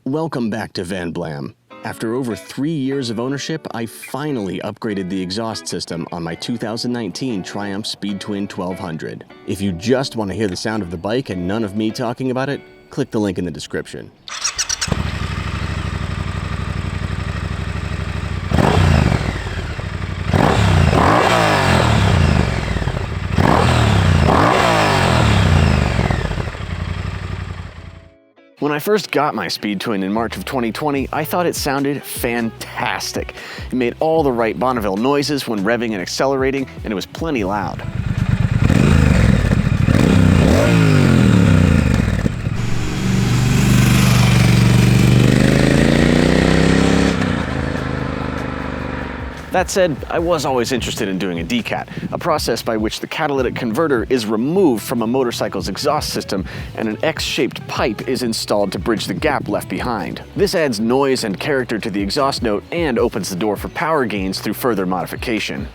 Welcome back to Van Blam. After over 3 years of ownership, I finally upgraded the exhaust system on my 2019 Triumph Speed Twin 1200. If you just want to hear the sound of the bike and none of me talking about it, click the link in the description. When I first got my Speed Twin in March of 2020, I thought it sounded fantastic. It made all the right Bonneville noises when revving and accelerating, and it was plenty loud. That said, I was always interested in doing a DCAT, a process by which the catalytic converter is removed from a motorcycle's exhaust system and an X-shaped pipe is installed to bridge the gap left behind. This adds noise and character to the exhaust note and opens the door for power gains through further modification.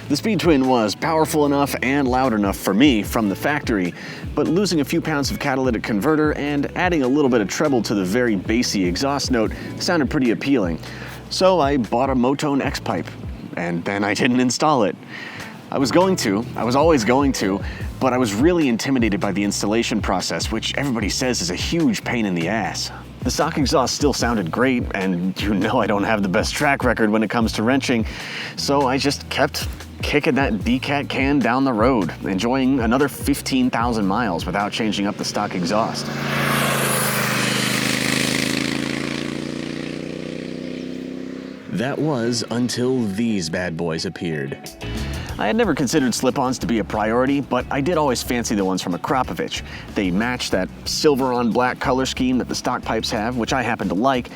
The Speed Twin was powerful enough and loud enough for me from the factory, but losing a few pounds of catalytic converter and adding a little bit of treble to the very bassy exhaust note sounded pretty appealing. So I bought a Motone X-pipe, and then I didn't install it. I was always going to, but I was really intimidated by the installation process, which everybody says is a huge pain in the ass. The stock exhaust still sounded great, and you know I don't have the best track record when it comes to wrenching, so I just kept kicking that DCAT can down the road, enjoying another 15,000 miles without changing up the stock exhaust. That was until these bad boys appeared. I had never considered slip-ons to be a priority, but I did always fancy the ones from Akrapovic. They match that silver on black color scheme that the stock pipes have, which I happen to like,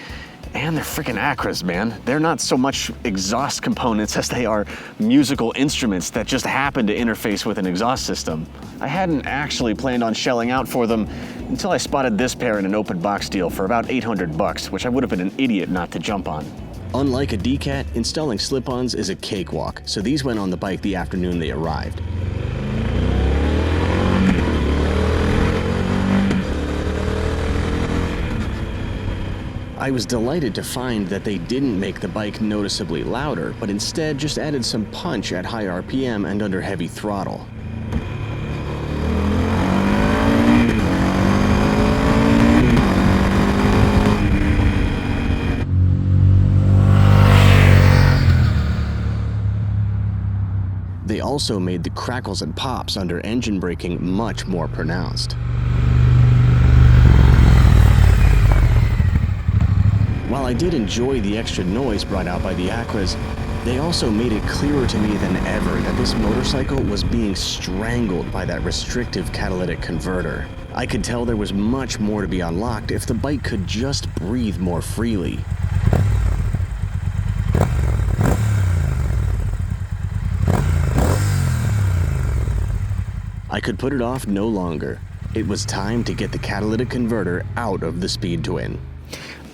and they're freaking Akras, man. They're not so much exhaust components as they are musical instruments that just happen to interface with an exhaust system. I hadn't actually planned on shelling out for them until I spotted this pair in an open box deal for about $800, which I would have been an idiot not to jump on. Unlike a DCAT, installing slip-ons is a cakewalk, so these went on the bike the afternoon they arrived. I was delighted to find that they didn't make the bike noticeably louder, but instead just added some punch at high RPM and under heavy throttle. They also made the crackles and pops under engine braking much more pronounced. While I did enjoy the extra noise brought out by the Akras, they also made it clearer to me than ever that this motorcycle was being strangled by that restrictive catalytic converter. I could tell there was much more to be unlocked if the bike could just breathe more freely. I could put it off no longer. It was time to get the catalytic converter out of the Speed Twin.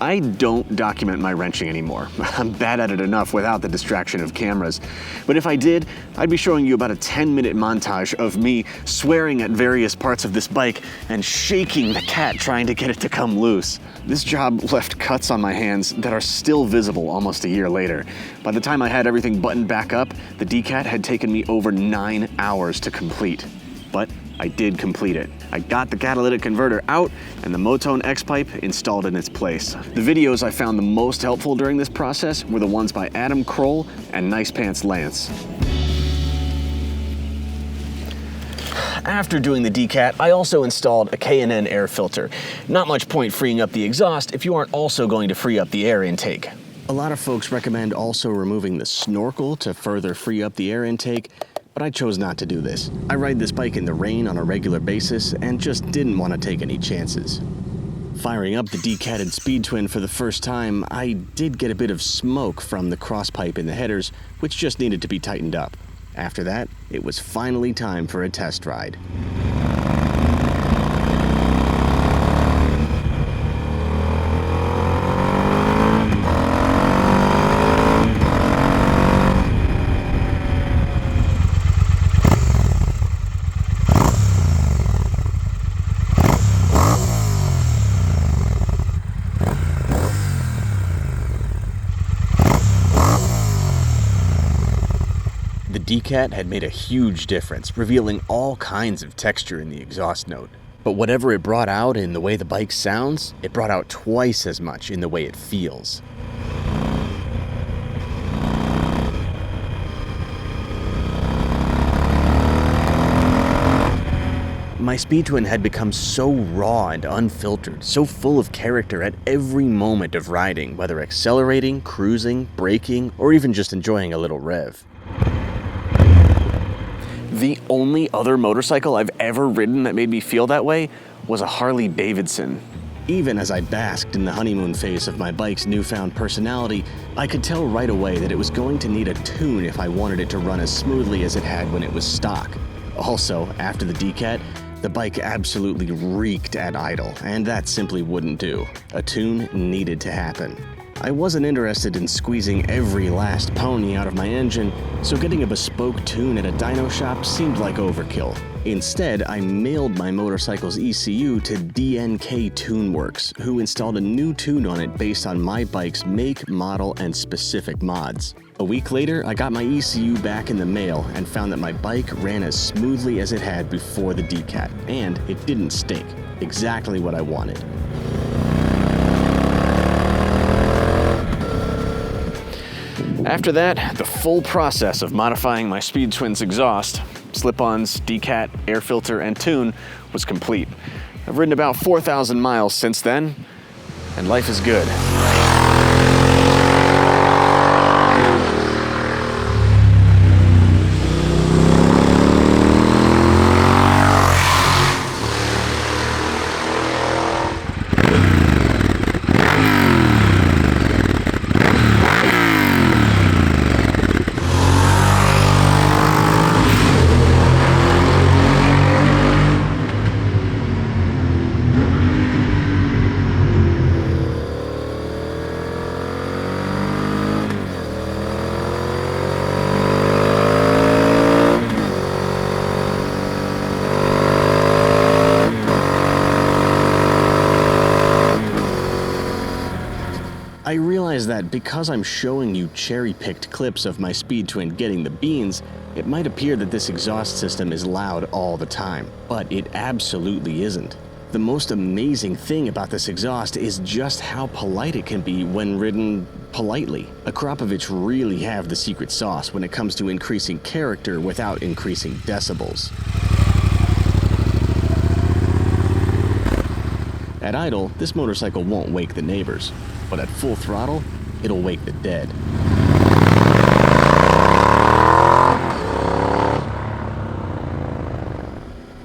I don't document my wrenching anymore. I'm bad at it enough without the distraction of cameras. But if I did, I'd be showing you about a 10-minute montage of me swearing at various parts of this bike and shaking the cat trying to get it to come loose. This job left cuts on my hands that are still visible almost a year later. By the time I had everything buttoned back up, the DCAT had taken me over 9 hours to complete. But I did complete it. I got the catalytic converter out and the Motone X-pipe installed in its place. The videos I found the most helpful during this process were the ones by Adam Kroll and Nice Pants Lance. After doing the DCAT, I also installed a K&N air filter. Not much point freeing up the exhaust if you aren't also going to free up the air intake. A lot of folks recommend also removing the snorkel to further free up the air intake, but I chose not to do this. I ride this bike in the rain on a regular basis and just didn't want to take any chances. Firing up the decatted Speed Twin for the first time, I did get a bit of smoke from the cross pipe in the headers, which just needed to be tightened up. After that, it was finally time for a test ride. DNK had made a huge difference, revealing all kinds of texture in the exhaust note. But whatever it brought out in the way the bike sounds, it brought out twice as much in the way it feels. My Speed Twin had become so raw and unfiltered, so full of character at every moment of riding, whether accelerating, cruising, braking, or even just enjoying a little rev. The only other motorcycle I've ever ridden that made me feel that way was a Harley Davidson. Even as I basked in the honeymoon phase of my bike's newfound personality, I could tell right away that it was going to need a tune if I wanted it to run as smoothly as it had when it was stock. Also, after the DNK, the bike absolutely reeked at idle, and that simply wouldn't do. A tune needed to happen. I wasn't interested in squeezing every last pony out of my engine, so getting a bespoke tune at a dyno shop seemed like overkill. Instead, I mailed my motorcycle's ECU to DNK TuneWorks, who installed a new tune on it based on my bike's make, model, and specific mods. A week later, I got my ECU back in the mail and found that my bike ran as smoothly as it had before the DNK, and it didn't stink. Exactly what I wanted. After that, the full process of modifying my Speed Twin's exhaust, slip-ons, DNK, air filter, and tune was complete. I've ridden about 4,000 miles since then, and life is good. I realize that because I'm showing you cherry-picked clips of my Speed Twin getting the beans, it might appear that this exhaust system is loud all the time, but it absolutely isn't. The most amazing thing about this exhaust is just how polite it can be when ridden politely. Akrapovic really have the secret sauce when it comes to increasing character without increasing decibels. At idle, this motorcycle won't wake the neighbors, but at full throttle, it'll wake the dead.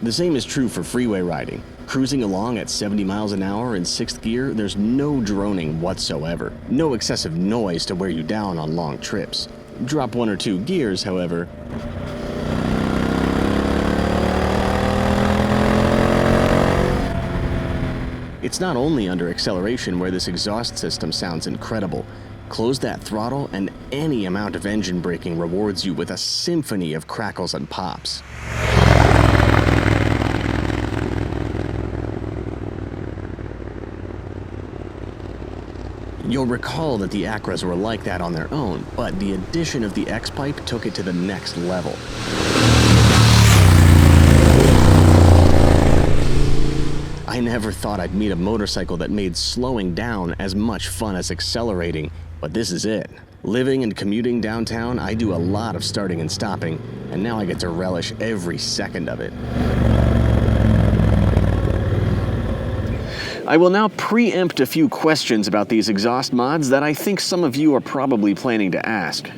The same is true for freeway riding. Cruising along at 70 miles an hour in 6th gear, there's no droning whatsoever. No excessive noise to wear you down on long trips. Drop 1 or 2 gears, however. It's not only under acceleration where this exhaust system sounds incredible. Close that throttle and any amount of engine braking rewards you with a symphony of crackles and pops. You'll recall that the Acras were like that on their own, but the addition of the X-pipe took it to the next level. I never thought I'd meet a motorcycle that made slowing down as much fun as accelerating, but this is it. Living and commuting downtown, I do a lot of starting and stopping, and now I get to relish every second of it. I will now preempt a few questions about these exhaust mods that I think some of you are probably planning to ask.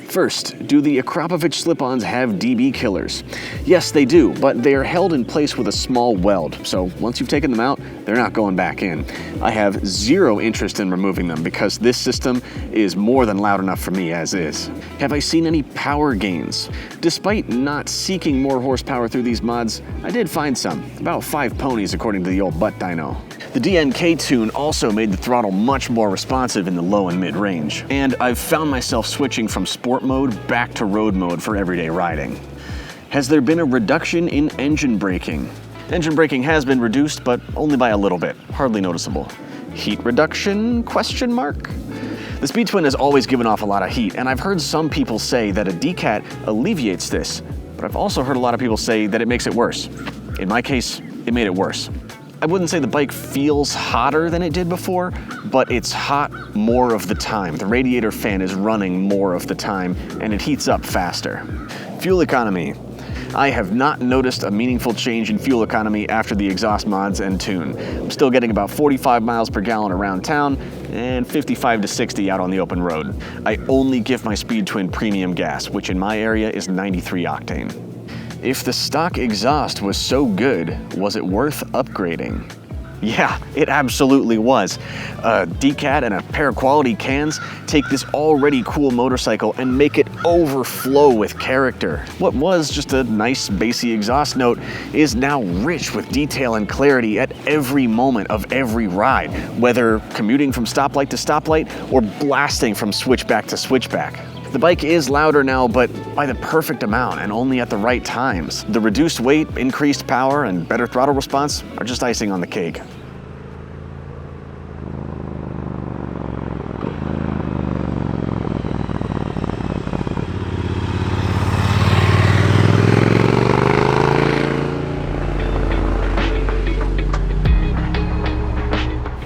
First, do the Akrapovic slip-ons have dB killers? Yes, they do, but they are held in place with a small weld, so once you've taken them out, they're not going back in. I have zero interest in removing them because this system is more than loud enough for me as is. Have I seen any power gains? Despite not seeking more horsepower through these mods, I did find some, about 5 ponies according to the old butt dyno. The DNK tune also made the throttle much more responsive in the low and mid range, and I've found myself switching from sport mode back to road mode for everyday riding. Has there been a reduction in engine braking? Engine braking has been reduced, but only by a little bit, hardly noticeable. Heat reduction? Question mark? The Speed Twin has always given off a lot of heat, and I've heard some people say that a DCAT alleviates this, but I've also heard a lot of people say that it makes it worse. In my case, it made it worse. I wouldn't say the bike feels hotter than it did before, but it's hot more of the time. The radiator fan is running more of the time, and it heats up faster. Fuel economy. I have not noticed a meaningful change in fuel economy after the exhaust mods and tune. I'm still getting about 45 miles per gallon around town and 55 to 60 out on the open road. I only give my Speed Twin premium gas, which in my area is 93 octane. If the stock exhaust was so good, was it worth upgrading? Yeah, it absolutely was. A DCAT and a pair of quality cans take this already cool motorcycle and make it overflow with character. What was just a nice bassy exhaust note is now rich with detail and clarity at every moment of every ride, whether commuting from stoplight to stoplight or blasting from switchback to switchback. The bike is louder now, but by the perfect amount and only at the right times. The reduced weight, increased power, and better throttle response are just icing on the cake.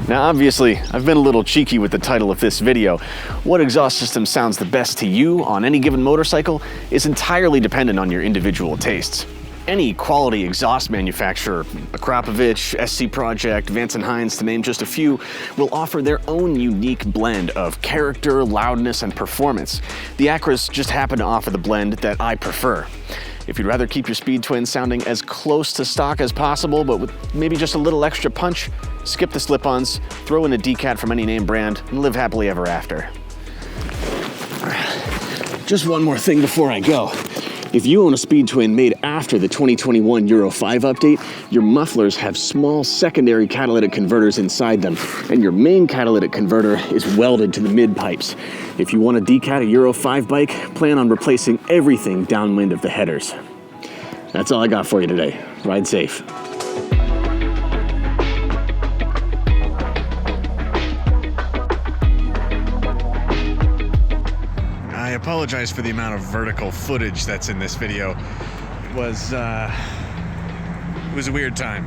Now obviously, I've been a little cheeky with the title of this video. What exhaust system sounds the best to you on any given motorcycle is entirely dependent on your individual tastes. Any quality exhaust manufacturer, Akrapovic, SC Project, Vance & Hines to name just a few, will offer their own unique blend of character, loudness, and performance. The Acras just happen to offer the blend that I prefer. If you'd rather keep your Speed Twin sounding as close to stock as possible, but with maybe just a little extra punch, skip the slip-ons, throw in a DCAT from any name brand, and live happily ever after. Just one more thing before I go. If you own a Speed Twin made after the 2021 Euro 5 update, your mufflers have small secondary catalytic converters inside them, and your main catalytic converter is welded to the mid-pipes. If you want a DCAT a Euro 5 bike, plan on replacing everything downwind of the headers. That's all I got for you today. Ride safe. I apologize for the amount of vertical footage that's in this video. It was a weird time.